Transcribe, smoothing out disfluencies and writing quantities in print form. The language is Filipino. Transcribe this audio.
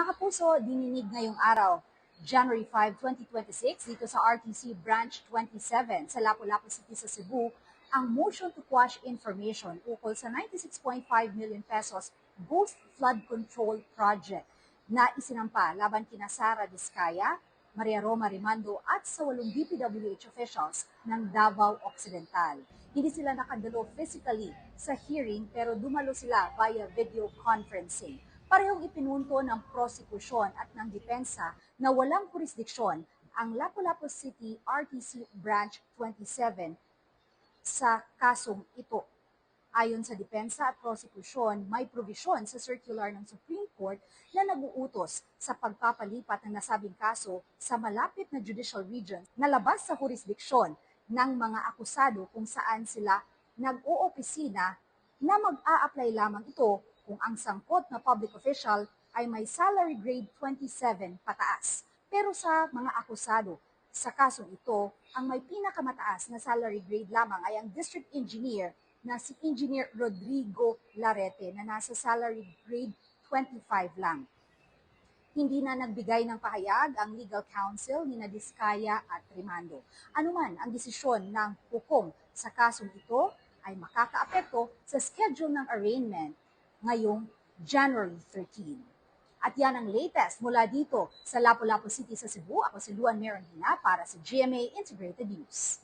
Mga kapuso, dininig ngayong araw, January 5, 2026, dito sa RTC Branch 27 sa Lapu-Lapu City sa Cebu, ang motion to quash information ukol sa 96.5 million pesos Ghost Flood Control Project na isinampa laban kina Sara Diskaya, Maria Roma Rimando at sa 8 DPWH officials ng Davao Occidental. Hindi sila nakadalo physically sa hearing pero dumalo sila via video conferencing. Parehong ipinunto ng prosekusyon at ng depensa na walang jurisdiksyon ang Lapu-Lapu City RTC Branch 27 sa kasong ito. Ayon sa depensa at prosekusyon, may provisyon sa circular ng Supreme Court na nag-uutos sa pagpapalipat ng nasabing kaso sa malapit na judicial region na labas sa jurisdiksyon ng mga akusado kung saan sila nag-oopisina na mag-a-apply lamang ito kung ang sangkot na public official ay may salary grade 27 pataas. Pero sa mga akusado sa kasong ito, ang may pinakamataas na salary grade lamang ay ang district engineer na si Engineer Rodrigo Larete na nasa salary grade 25 lang. Hindi na nagbigay ng pahayag ang legal counsel ni Diskaya at Rimando. Anuman ang desisyon ng hukom sa kasong ito ay makakaapekto sa schedule ng arraignment ngayong January 13. At yan ang latest mula dito sa Lapu-Lapu City sa Cebu. Ako si Luan Merangina para sa GMA Integrated News.